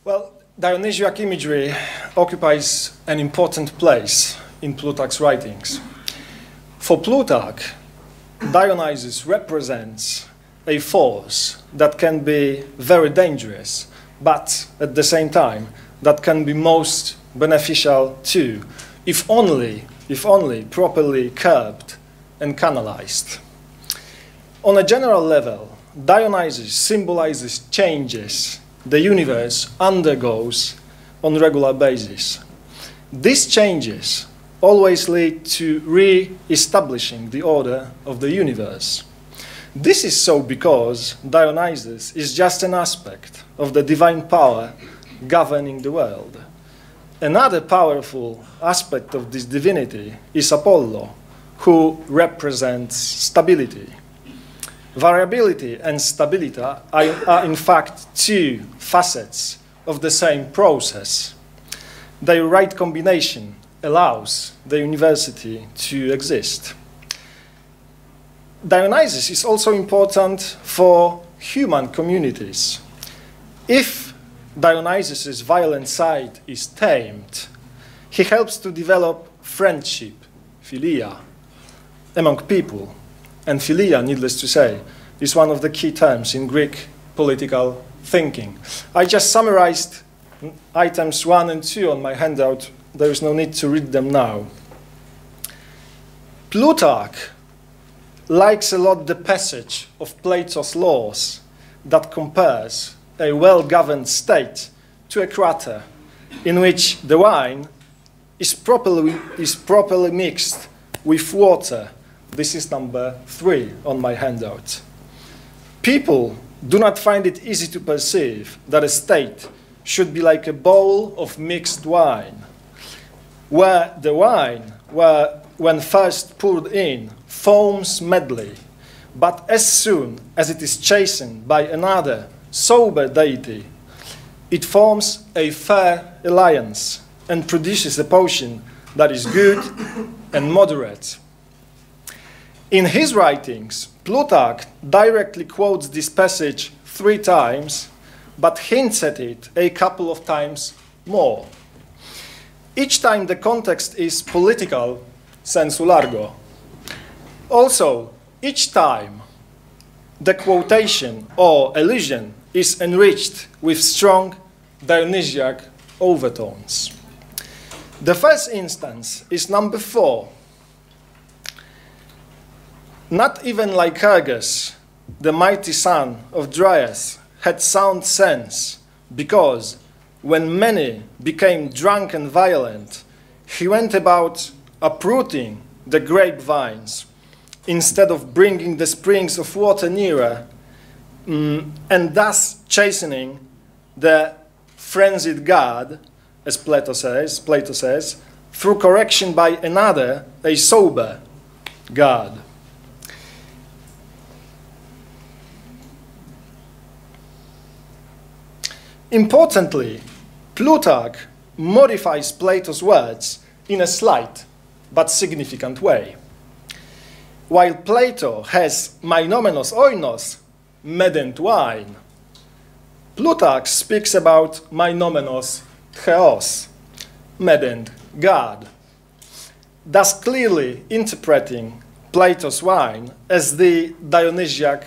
Well, Dionysiac imagery occupies an important place in Plutarch's writings. For Plutarch, Dionysus represents a force that can be very dangerous, but at the same time, that can be most beneficial too, if only properly curbed and canalized. On a general level, Dionysus symbolizes changes the universe undergoes on a regular basis. These changes always lead to re-establishing the order of the universe. This is so because Dionysus is just an aspect of the divine power governing the world. Another powerful aspect of this divinity is Apollo, who represents stability. Variability and stability are in fact two facets of the same process. Their right combination allows the university to exist. Dionysus is also important for human communities. If Dionysus's violent side is tamed, he helps to develop friendship, philia, among people. And philia, needless to say, is one of the key terms in Greek political thinking. I just summarized items 1 and 2 on my handout. There is no need to read them now. Plutarch likes a lot the passage of Plato's Laws that compares a well-governed state to a crater in which the wine is properly mixed with water. This is number 3 on my handout. People do not find it easy to perceive that a state should be like a bowl of mixed wine, where the wine, when first poured in, foams madly, but as soon as it is chastened by another sober deity, it forms a fair alliance and produces a potion that is good and moderate. In his writings, Plutarch directly quotes this passage 3 times, but hints at it a couple of times more. Each time the context is political, sensu largo. Also, each time the quotation or allusion is enriched with strong Dionysiac overtones. The first instance is number 4. Not even Lycurgus, the mighty son of Dryas, had sound sense, because when many became drunk and violent, he went about uprooting the grapevines instead of bringing the springs of water nearer, and thus chastening the frenzied god, as Plato says, through correction by another, a sober god. Importantly, Plutarch modifies Plato's words in a slight but significant way. While Plato has mainomenos oinos, meddent wine, Plutarch speaks about mainomenos theos, meddent god, thus clearly interpreting Plato's wine as the Dionysiac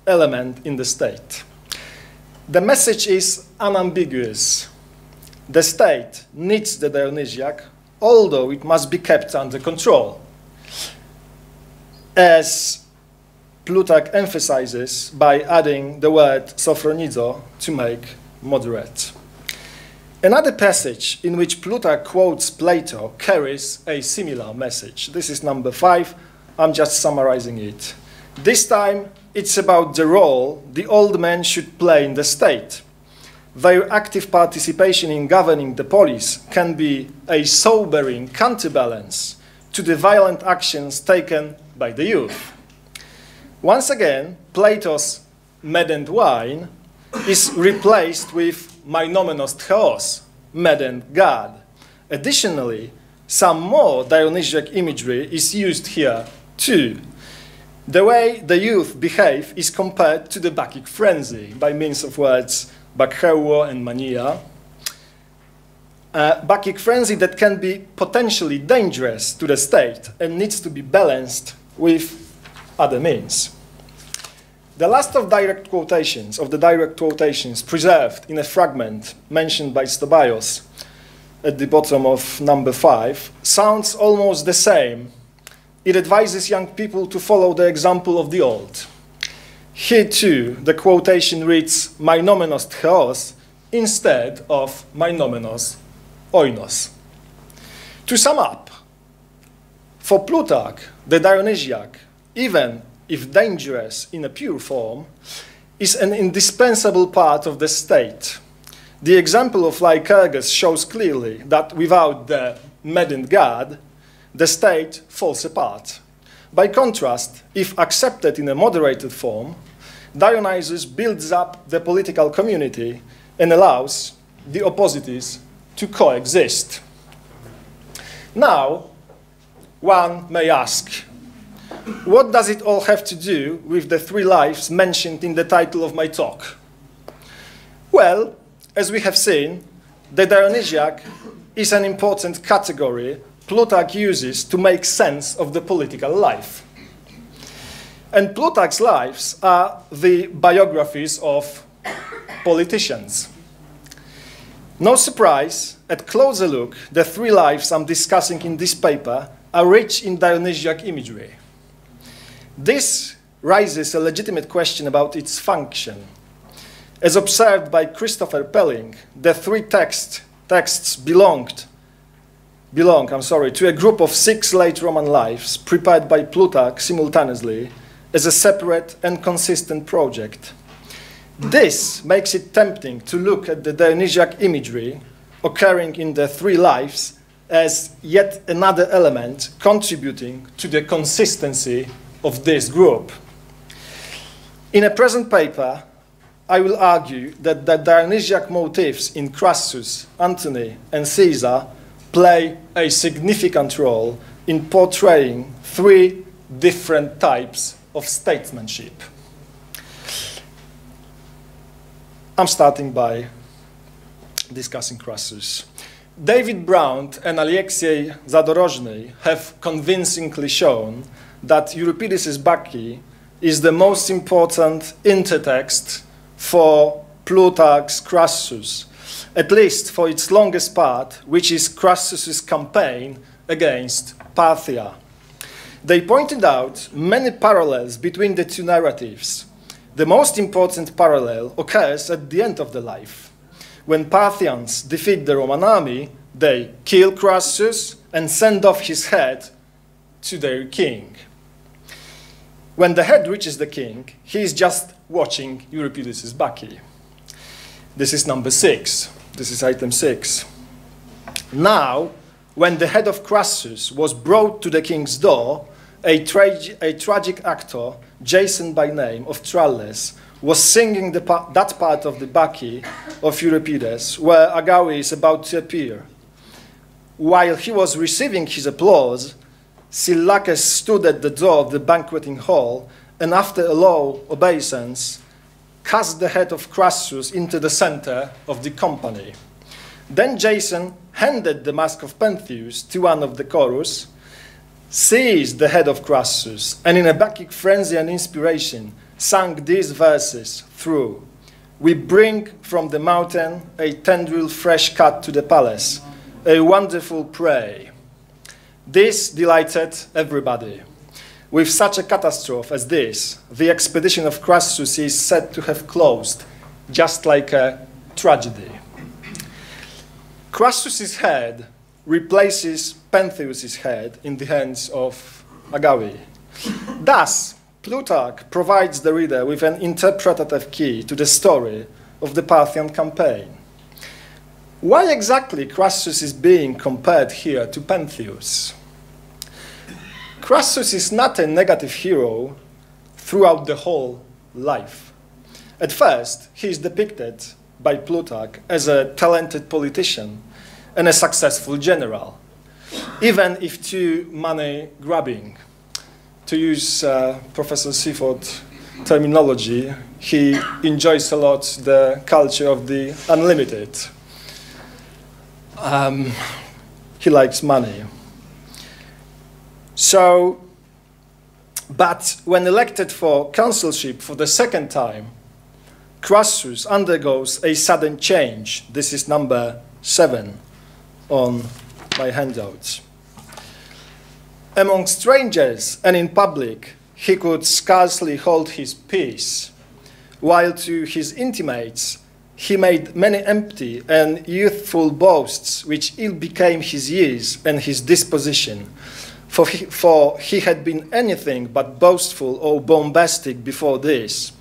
element in the state. The message is unambiguous. The state needs the Dionysiac, although it must be kept under control, as Plutarch emphasizes by adding the word sophronizo to make moderate. Another passage in which Plutarch quotes Plato carries a similar message. This is number 5. I'm just summarizing it. This time, it's about the role the old men should play in the state. Their active participation in governing the polis can be a sobering counterbalance to the violent actions taken by the youth. Once again, Plato's meddent wine is replaced with mainomenos theos, meddent god. Additionally, some more Dionysiac imagery is used here too. The way the youth behave is compared to the Bacchic frenzy by means of words bakheuo and mania. a Bacchic frenzy that can be potentially dangerous to the state and needs to be balanced with other means. The last of the direct quotations preserved in a fragment mentioned by Stobios at the bottom of number 5 sounds almost the same. It advises young people to follow the example of the old. Here too, the quotation reads "Mainomenos theos" instead of "Mainomenos oinos." To sum up, for Plutarch, the Dionysiac, even if dangerous in a pure form, is an indispensable part of the state. The example of Lycurgus shows clearly that without the maddened god, the state falls apart. By contrast, if accepted in a moderated form, Dionysus builds up the political community and allows the opposites to coexist. Now, one may ask, what does it all have to do with the 3 lives mentioned in the title of my talk? Well, as we have seen, the Dionysiac is an important category Plutarch uses to make sense of the political life. And Plutarch's lives are the biographies of politicians. No surprise, at closer look, the 3 lives I'm discussing in this paper are rich in Dionysiac imagery. This raises a legitimate question about its function. As observed by Christopher Pelling, the 3 texts belong to a group of 6 late Roman lives prepared by Plutarch simultaneously as a separate and consistent project. This makes it tempting to look at the Dionysiac imagery occurring in the 3 lives as yet another element contributing to the consistency of this group. In a present paper, I will argue that the Dionysiac motifs in Crassus, Antony, and Caesar play a significant role in portraying 3 different types of statesmanship. I'm starting by discussing Crassus. David Brown and Aleksiej Zadorozhny have convincingly shown that Euripides' Bacchae is the most important intertext for Plutarch's Crassus, at least for its longest part, which is Crassus's campaign against Parthia. They pointed out many parallels between the 2 narratives. The most important parallel occurs at the end of the life. When Parthians defeat the Roman army, they kill Crassus and send off his head to their king. When the head reaches the king, he is just watching Euripides' Bacchae. This is number 6. This is item 6. Now, when the head of Crassus was brought to the king's door, a tragic actor, Jason by name, of Tralles, was singing that part of the Bacchae of Euripides where Agawi is about to appear. While he was receiving his applause, Sillacus stood at the door of the banqueting hall and, after a low obeisance, cast the head of Crassus into the center of the company. Then Jason handed the mask of Pentheus to one of the chorus, seized the head of Crassus, and in a Bacchic frenzy and inspiration sang these verses through. We bring from the mountain a tendril fresh cut to the palace, a wonderful prey. This delighted everybody. With such a catastrophe as this, the expedition of Crassus is said to have closed, just like a tragedy. Crassus's head replaces Pentheus's head in the hands of Agawi. Thus, Plutarch provides the reader with an interpretative key to the story of the Parthian campaign. Why exactly Crassus is being compared here to Pentheus? Crassus is not a negative hero throughout the whole life. At first, he is depicted by Plutarch as a talented politician and a successful general, even if too money-grabbing. To use Professor Seaford terminology, he enjoys a lot the culture of the unlimited. He likes money. So, but when elected for consulship for the second time, Crassus undergoes a sudden change. This is number 7 on my handouts. Among strangers and in public, he could scarcely hold his peace, while to his intimates he made many empty and youthful boasts, which ill became his years and his disposition. For he had been anything but boastful or bombastic before this.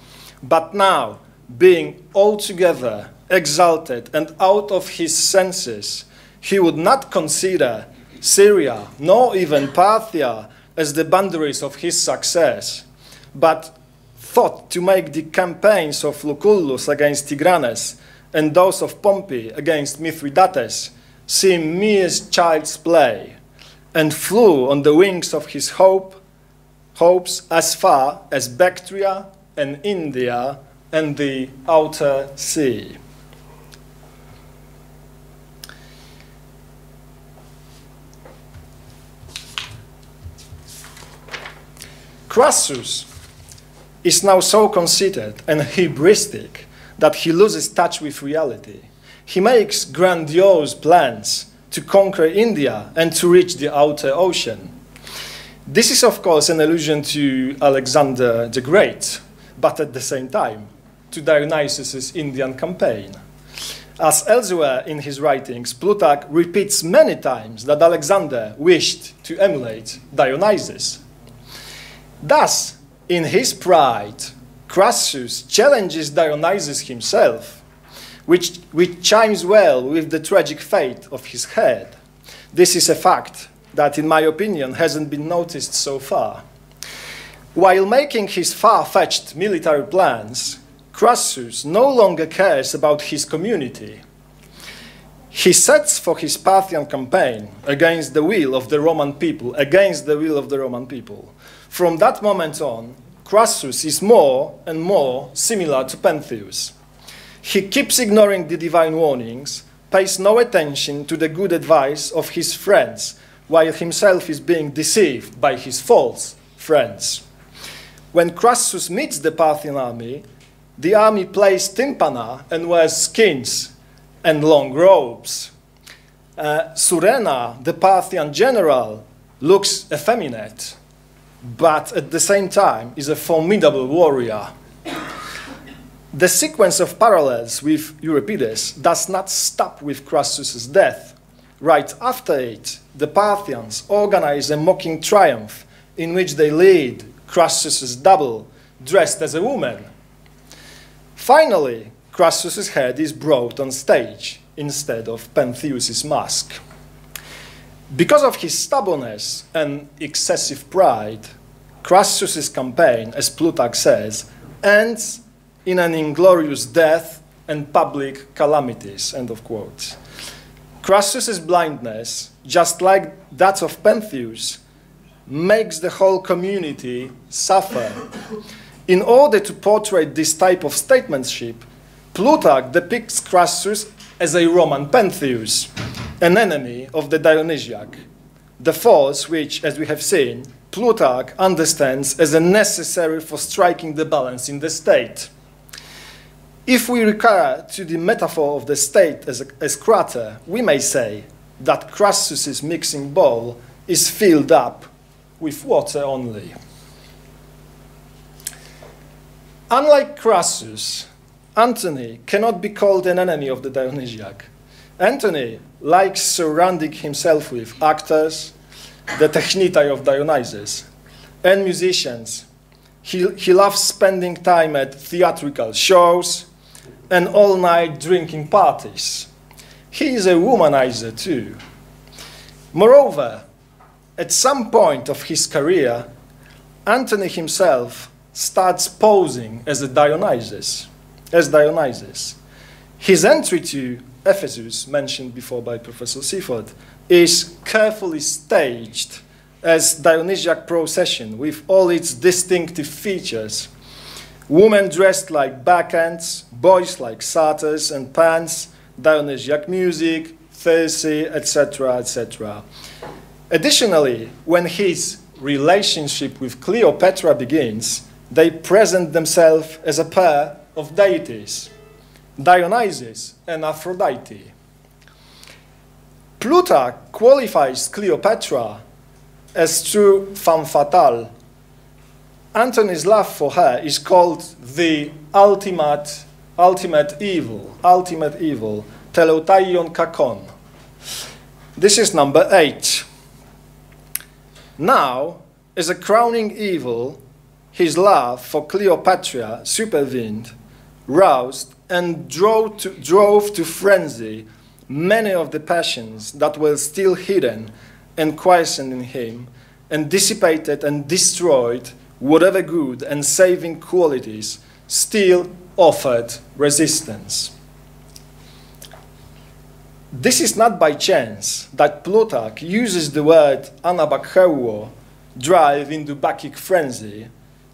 But now, being altogether exalted and out of his senses, he would not consider Syria, nor even Parthia, as the boundaries of his success, but thought to make the campaigns of Lucullus against Tigranes and those of Pompey against Mithridates seem mere child's play, and flew on the wings of his hopes as far as Bactria and India and the outer sea. Crassus is now so conceited and hybristic that he loses touch with reality. He makes grandiose plans to conquer India and to reach the outer ocean. This is, of course, an allusion to Alexander the Great, but at the same time to Dionysius' Indian campaign. As elsewhere in his writings, Plutarch repeats many times that Alexander wished to emulate Dionysus. Thus, in his pride, Crassus challenges Dionysus himself, which chimes well with the tragic fate of his head. This is a fact that, in my opinion, hasn't been noticed so far. While making his far-fetched military plans, Crassus no longer cares about his community. He sets for his Parthian campaign against the will of the Roman people, From that moment on, Crassus is more and more similar to Pentheus. He keeps ignoring the divine warnings, pays no attention to the good advice of his friends, while himself is being deceived by his false friends. When Crassus meets the Parthian army, the army plays tympana and wears skins and long robes. Surena, the Parthian general, looks effeminate, but at the same time is a formidable warrior. The sequence of parallels with Euripides does not stop with Crassus's death. Right after it, the Parthians organize a mocking triumph in which they lead Crassus's double, dressed as a woman. Finally, Crassus's head is brought on stage instead of Pentheus's mask. Because of his stubbornness and excessive pride, Crassus's campaign, as Plutarch says, ends in an inglorious death and public calamities, end of quote. Crassus's blindness, just like that of Pentheus, makes the whole community suffer. In order to portray this type of statesmanship, Plutarch depicts Crassus as a Roman Pentheus, an enemy of the Dionysiac, the force which, as we have seen, Plutarch understands as a necessary for striking the balance in the state. If we recur to the metaphor of the state as crater, we may say that Crassus's mixing bowl is filled up with water only. Unlike Crassus, Antony cannot be called an enemy of the Dionysiac. Antony likes surrounding himself with actors, the technitai of Dionysus, and musicians. He loves spending time at theatrical shows and all-night drinking parties. He is a womanizer too. Moreover, at some point of his career, Antony himself starts posing as Dionysus. His entry to Ephesus, mentioned before by Professor Seaford, is carefully staged as Dionysiac procession with all its distinctive features. Women dressed like bacchantes, boys like satyrs and pants, Dionysiac music, thirsty, etc., etc. Additionally, when his relationship with Cleopatra begins, they present themselves as a pair of deities, Dionysus and Aphrodite. Plutarch qualifies Cleopatra as true femme fatale. Antony's love for her is called the ultimate evil, teleutaion kakon. This is number 8. Now, as a crowning evil, his love for Cleopatra supervened, roused, and drove to frenzy many of the passions that were still hidden and quiescent in him, and dissipated and destroyed whatever good and saving qualities still offered resistance. This is not by chance that Plutarch uses the word anabakheruo, drive into Bacchic frenzy,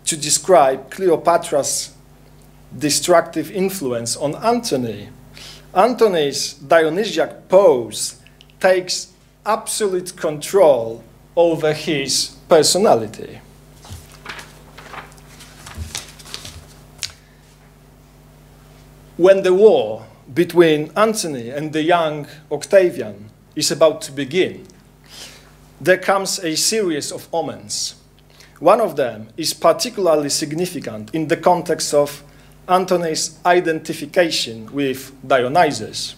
to describe Cleopatra's destructive influence on Antony. Antony's Dionysiac pose takes absolute control over his personality. When the war between Antony and the young Octavian is about to begin, there comes a series of omens. One of them is particularly significant in the context of Antony's identification with Dionysus.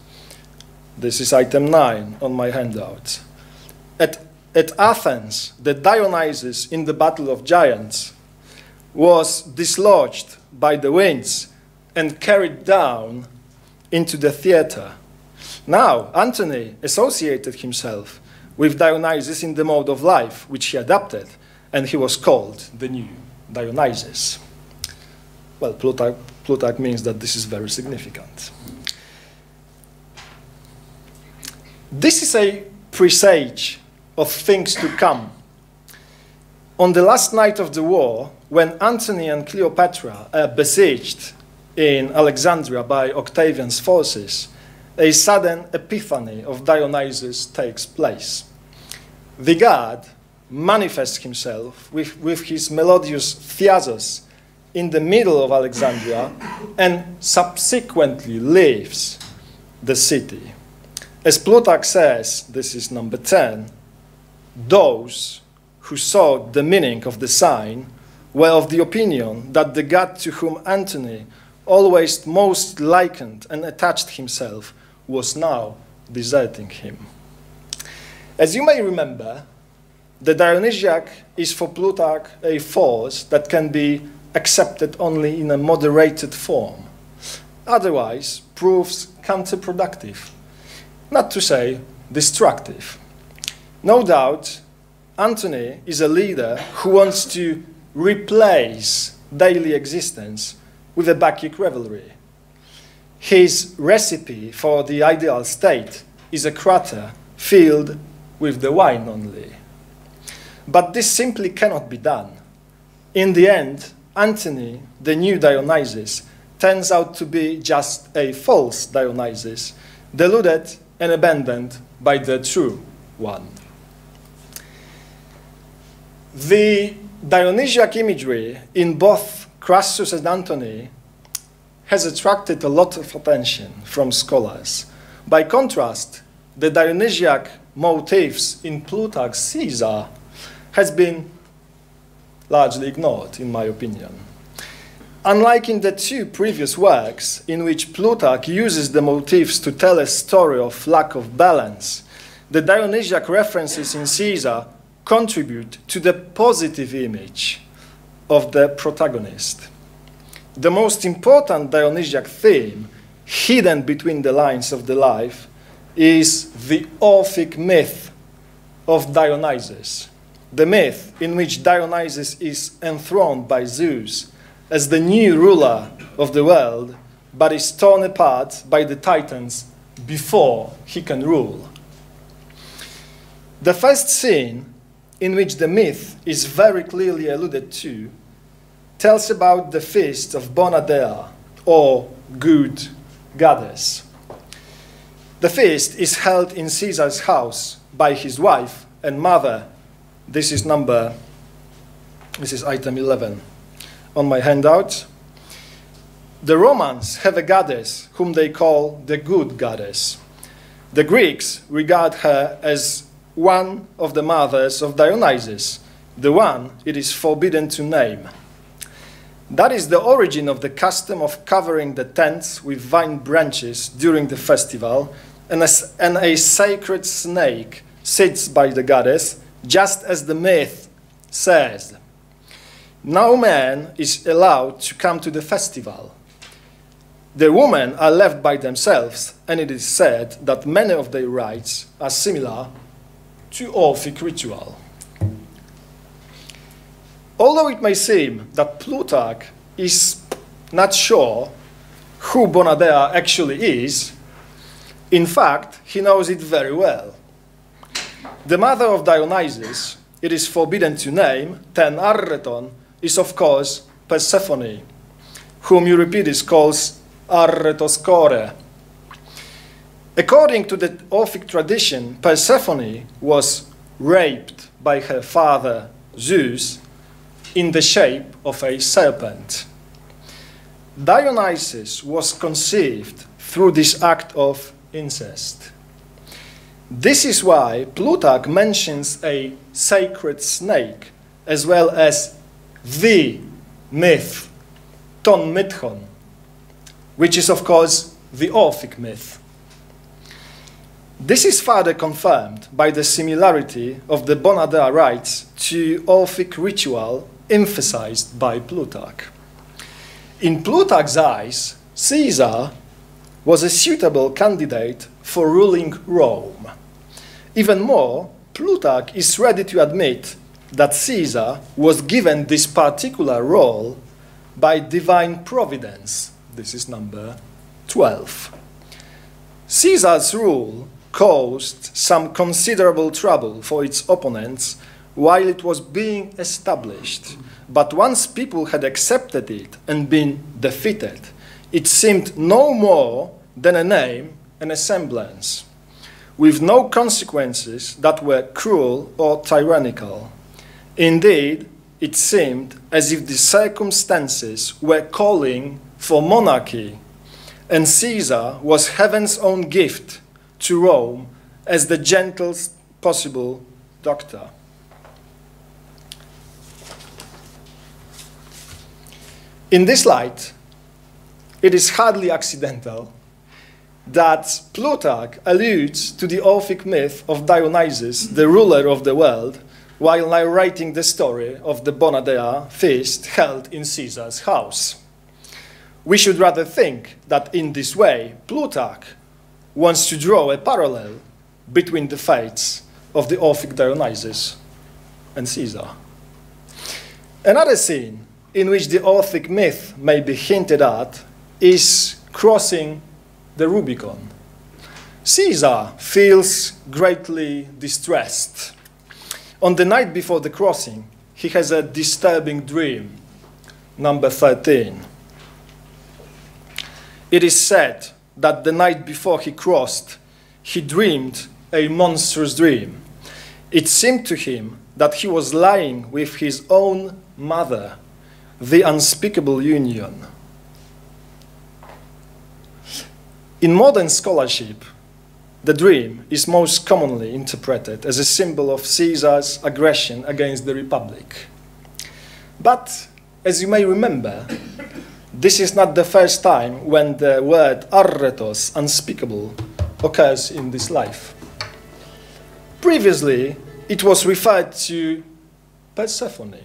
This is item 9 on my handout. At Athens, the Dionysus in the Battle of Giants was dislodged by the winds and carried down into the theater. Now, Antony associated himself with Dionysus in the mode of life which he adopted, and he was called the new Dionysus. Well, Plutarch means that this is very significant. This is a presage of things to come. On the last night of the war, when Antony and Cleopatra are besieged in Alexandria by Octavian's forces, a sudden epiphany of Dionysus takes place. The god manifests himself with his melodious thiazos in the middle of Alexandria and subsequently leaves the city. As Plutarch says, this is number 10, those who saw the meaning of the sign were of the opinion that the god to whom Antony always most likened and attached himself was now deserting him. As you may remember, the Dionysiac is for Plutarch a force that can be accepted only in a moderated form. Otherwise, proves counterproductive, not to say destructive. No doubt, Antony is a leader who wants to replace daily existence with a Bacchic revelry. His recipe for the ideal state is a crater filled with the wine only. But this simply cannot be done. In the end, Antony, the new Dionysus, turns out to be just a false Dionysus, deluded and abandoned by the true one. The Dionysiac imagery in both Crassus and Antony has attracted a lot of attention from scholars. By contrast, the Dionysiac motifs in Plutarch's Caesar has been largely ignored, in my opinion. Unlike in the two previous works, in which Plutarch uses the motifs to tell a story of lack of balance, the Dionysiac references in Caesar contribute to the positive image of the protagonist. The most important Dionysiac theme, hidden between the lines of the life, is the Orphic myth of Dionysus, the myth in which Dionysus is enthroned by Zeus as the new ruler of the world, but is torn apart by the Titans before he can rule. The first scene, in which the myth is very clearly alluded to, tells about the feast of Bona Dea, or good goddess. The feast is held in Caesar's house by his wife and mother. This is item 11 on my handout. The Romans have a goddess whom they call the good goddess. The Greeks regard her as one of the mothers of Dionysus, the one it is forbidden to name. That is the origin of the custom of covering the tents with vine branches during the festival, and a sacred snake sits by the goddess, just as the myth says. No man is allowed to come to the festival. The women are left by themselves, and it is said that many of their rites are similar to Orphic ritual. Although it may seem that Plutarch is not sure who Bonadea actually is, in fact, he knows it very well. The mother of Dionysus, it is forbidden to name, ten arreton, is of course Persephone, whom Euripides calls arretoscore. According to the Orphic tradition, Persephone was raped by her father Zeus in the shape of a serpent. Dionysus was conceived through this act of incest. This is why Plutarch mentions a sacred snake as well as the myth, ton mython, which is of course the Orphic myth. This is further confirmed by the similarity of the Bonadea rites to Orphic ritual emphasized by Plutarch. In Plutarch's eyes, Caesar was a suitable candidate for ruling Rome. Even more, Plutarch is ready to admit that Caesar was given this particular role by divine providence. This is number 12. Caesar's rule caused some considerable trouble for its opponents while it was being established. But once people had accepted it and been defeated, it seemed no more than a name and a semblance, with no consequences that were cruel or tyrannical. Indeed, it seemed as if the circumstances were calling for monarchy, and Caesar was heaven's own gift to Rome as the gentlest possible doctor. In this light, it is hardly accidental that Plutarch alludes to the Orphic myth of Dionysus, the ruler of the world, while narrating the story of the Bonadea feast held in Caesar's house. We should rather think that in this way, Plutarch wants to draw a parallel between the fates of the Orphic Dionysus and Caesar. Another scene in which the Orphic myth may be hinted at is crossing the Rubicon. Caesar feels greatly distressed. On the night before the crossing, he has a disturbing dream, number 13. It is said that the night before he crossed, he dreamed a monstrous dream. It seemed to him that he was lying with his own mother, the unspeakable union. In modern scholarship, the dream is most commonly interpreted as a symbol of Caesar's aggression against the Republic. But, as you may remember, this is not the first time when the word arretos, unspeakable, occurs in this life. Previously, it was referred to Persephone.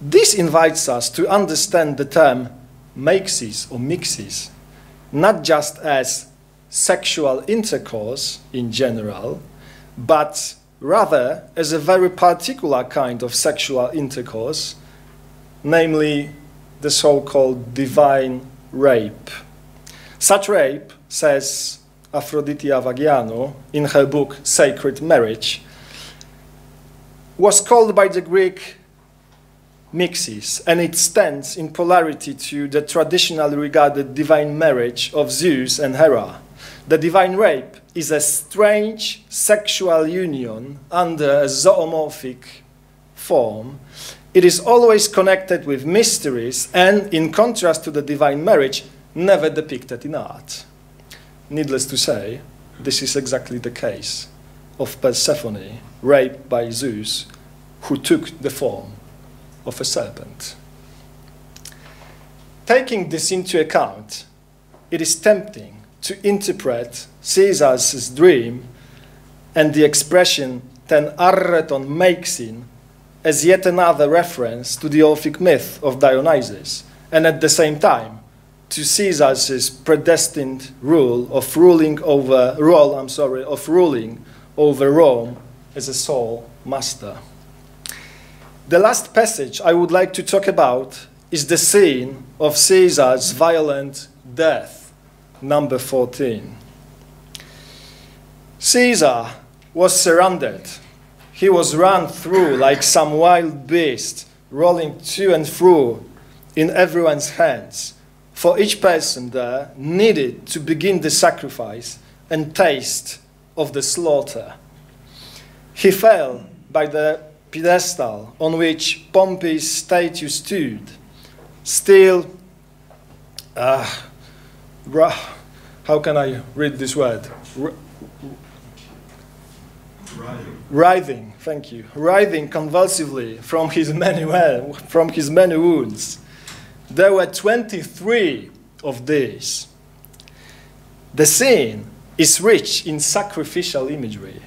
This invites us to understand the term meixis or mixis, not just as sexual intercourse in general, but rather as a very particular kind of sexual intercourse, namely the so-called divine rape. Such rape, says Aphrodite Avagiano in her book Sacred Marriage, was called by the Greek mixis, and it stands in polarity to the traditionally regarded divine marriage of Zeus and Hera. the divine rape is a strange sexual union under a zoomorphic form. It is always connected with mysteries and, in contrast to the divine marriage, never depicted in art. Needless to say, this is exactly the case of Persephone, raped by Zeus, who took the form of a serpent. Taking this into account, it is tempting to interpret Caesar's dream and the expression ten arreton meixin as yet another reference to the Orphic myth of Dionysus, and at the same time to Caesar's predestined role of ruling over Rome as a sole master. The last passage I would like to talk about is the scene of Caesar's violent death, number 14. Caesar was surrounded. He was run through like some wild beast, rolling to and fro in everyone's hands. For each person there needed to begin the sacrifice and taste of the slaughter. He fell by the pedestal on which Pompey's statue stood, still, how can I read this word? Writhing, thank you. Writhing convulsively from his many wounds. There were 23 of these. The scene is rich in sacrificial imagery.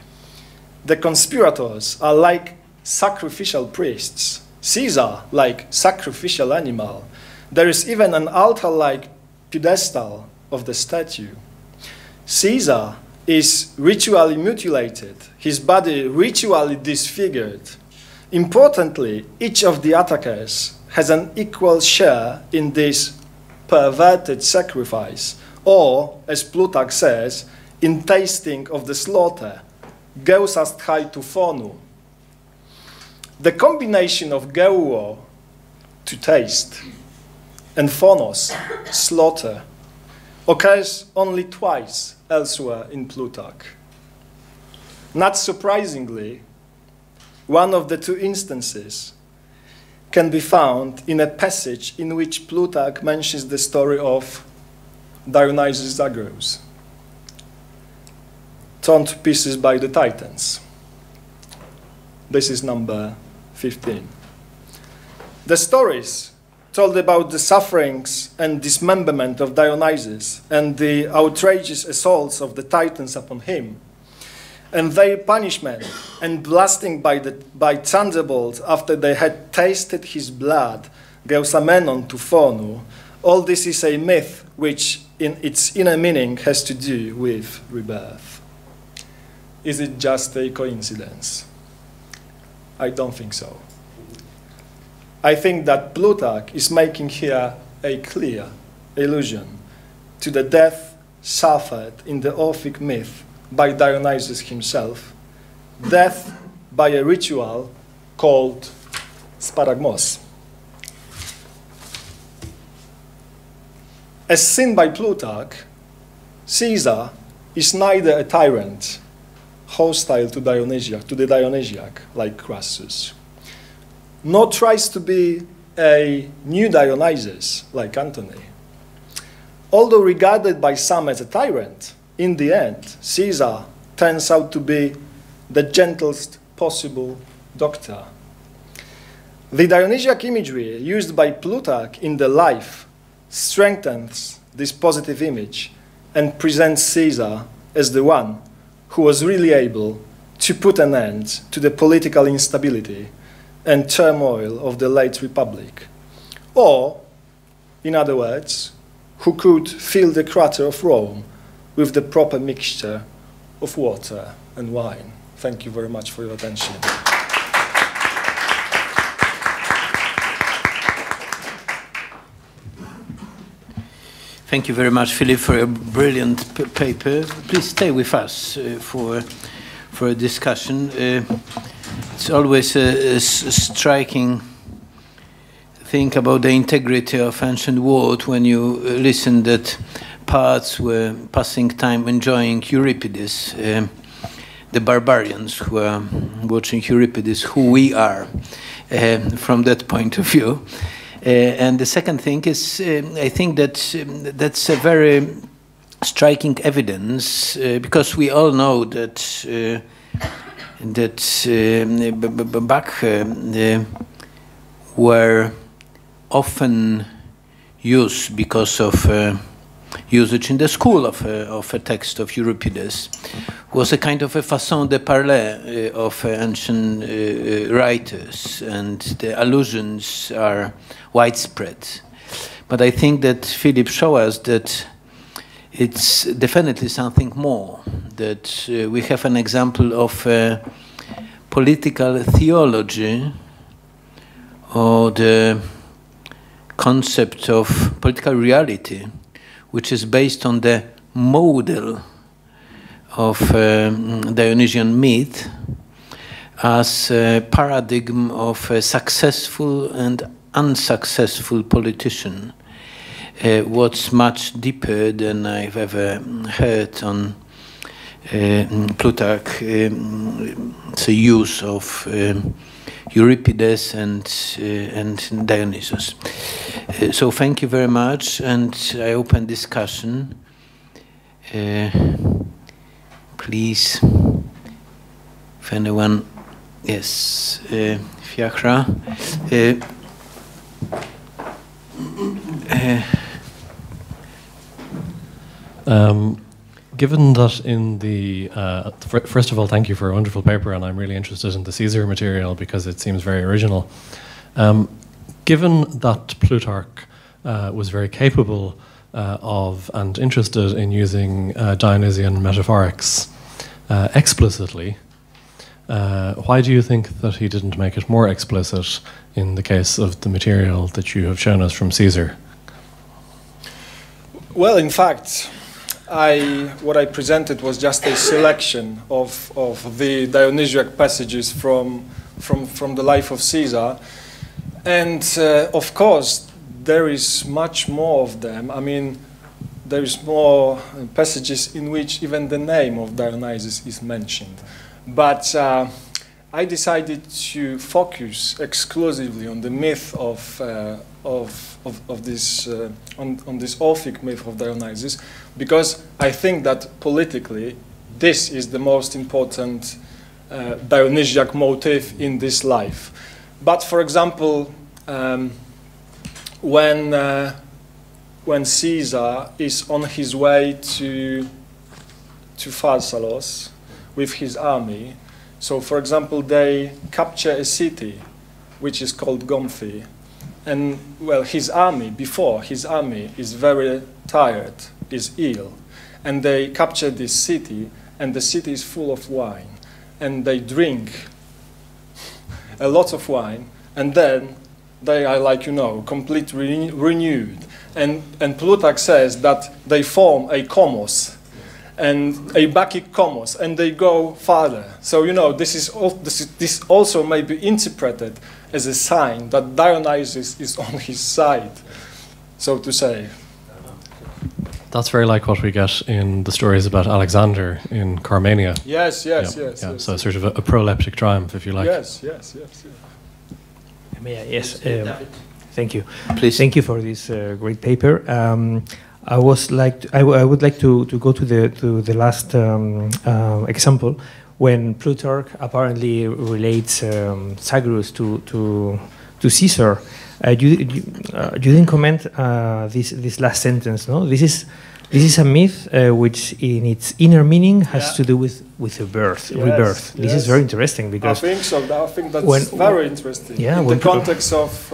The conspirators are like sacrificial priests. Caesar like sacrificial animal. There is even an altar-like pedestal of the statue. Caesar is ritually mutilated, his body ritually disfigured. Importantly, each of the attackers has an equal share in this perverted sacrifice, or, as Plutarch says, in tasting of the slaughter, geusast hai tu phonu. The combination of geuo, to taste, and phonos, slaughter, occurs only twice elsewhere in Plutarch. Not surprisingly, one of the two instances can be found in a passage in which Plutarch mentions the story of Dionysius Zagreus, torn to pieces by the Titans. This is number 15. The stories told about the sufferings and dismemberment of Dionysus and the outrageous assaults of the Titans upon him, and their punishment and blasting by thunderbolts after they had tasted his blood, geusamenon tu phonu. All this is a myth which in its inner meaning has to do with rebirth. Is it just a coincidence? I don't think so. I think that Plutarch is making here a clear allusion to the death suffered in the Orphic myth by Dionysus himself, death by a ritual called sparagmos. As seen by Plutarch, Caesar is neither a tyrant, hostile to the Dionysiac, like Crassus, nor tries to be a new Dionysus, like Antony. Although regarded by some as a tyrant, in the end, Caesar turns out to be the gentlest possible doctor. The Dionysiac imagery used by Plutarch in the Life strengthens this positive image and presents Caesar as the one who was really able to put an end to the political instability and turmoil of the late Republic. Or, in other words, who could fill the crater of Rome with the proper mixture of water and wine. Thank you very much for your attention. Thank you very much, Filip, for a brilliant paper. Please stay with us for a discussion. It's always a striking thing about the integrity of ancient world when you listen that parts were passing time enjoying Euripides, the barbarians who are watching Euripides, who we are from that point of view. And the second thing is, I think that that's a very striking evidence, because we all know that Bach were often used because of usage in the school of a text of Euripides, was a kind of a façon de parler of ancient writers, and the allusions are widespread. But I think that Filip showed us that it's definitely something more, that we have an example of political theology, or the concept of political reality, which is based on the model of Dionysian myth as a paradigm of a successful and unsuccessful politician. What's much deeper than I've ever heard on Plutarch, the use of Euripides and Dionysus. So thank you very much, and I open discussion. Please, if anyone, yes, Fiachra. Given that in the, first of all, thank you for a wonderful paper, and I'm really interested in the Caesar material because it seems very original. Given that Plutarch was very capable of and interested in using Dionysian metaphorics explicitly, why do you think that he didn't make it more explicit in the case of the material that you have shown us from Caesar? Well, in fact, what I presented was just a selection of the Dionysiac passages from the life of Caesar. And of course, there is much more of them. I mean, there is more passages in which even the name of Dionysus is mentioned. But I decided to focus exclusively on the myth of this on this Orphic myth of Dionysus, because I think that politically this is the most important Dionysiac motif in this life. But for example, when Caesar is on his way to Pharsalos with his army, so for example they capture a city which is called Gomphi, and well, his army is very tired, is ill, and they capture this city, and the city is full of wine, and they drink a lot of wine, and then they are, like, you know, completely renewed. And Plutarch says that they form a komos, and a Bacchic komos, and they go farther. So, you know, this also may be interpreted as a sign that Dionysus is on his side, so to say. That's very like what we get in the stories about Alexander in Carmania. Yes. So sort of a proleptic triumph, if you like. Yes. May I? Yes. Thank you. Please. Thank you for this great paper. I would like to go to the last example, when Plutarch apparently relates Sagrus to Caesar. You didn't comment this last sentence, no? This is a myth which, in its inner meaning, has to do with the rebirth. Yes. This is very interesting, because I think so. I think that's very interesting. Yeah, in the context of.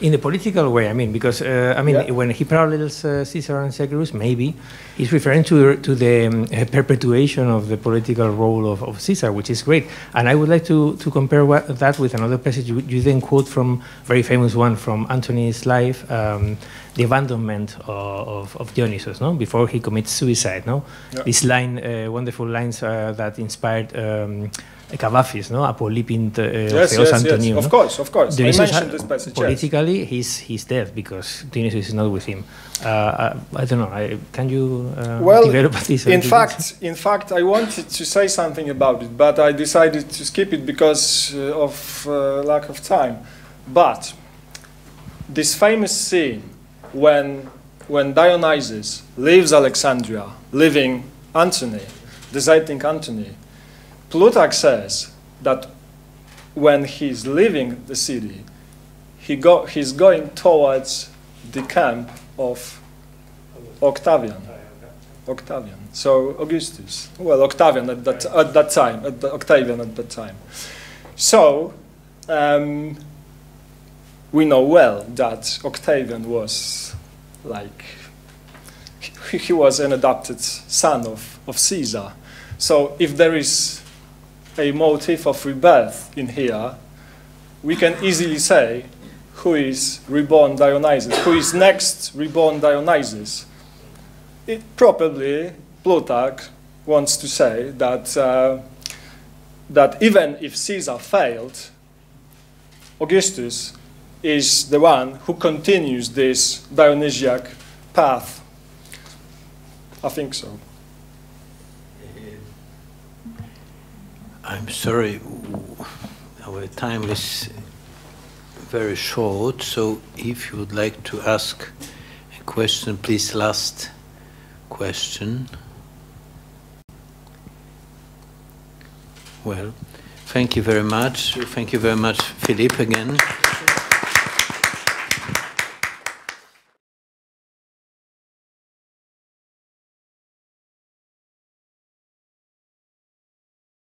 In the political way, I mean, because when he parallels Caesar and Sagrus, maybe he's referring to the perpetuation of the political role of Caesar, which is great. And I would like to compare that with another passage you then quote from, very famous one from Antony's life, the abandonment of Dionysus, no, before he commits suicide, no. Yeah. This line, wonderful lines that inspired Cavafis, no? Apolipint Yes, Theos yes, Antonium. yes. Of course, of course. I Dionysius, mentioned this passage. politically, he's dead because Dionysius is not with him. I don't know. Can you develop this? In fact, I wanted to say something about it, but I decided to skip it because of lack of time. But this famous scene when Dionysus leaves Alexandria, leaving Antony, deserting Antony, Plutarch says that when he's leaving the city, he's going towards the camp of Octavian. So Augustus. Well, Octavian at that time. So we know well that Octavian was he was an adopted son of Caesar. So if there is a motif of rebirth in here, we can easily say who is reborn Dionysus, who is next reborn Dionysus. It probably Plutarch wants to say that that even if Caesar failed, Augustus is the one who continues this Dionysiac path. I think so. I'm sorry, our time is very short, so if you would like to ask a question, please, last question. Well, thank you very much. Thank you very much, Filip, again.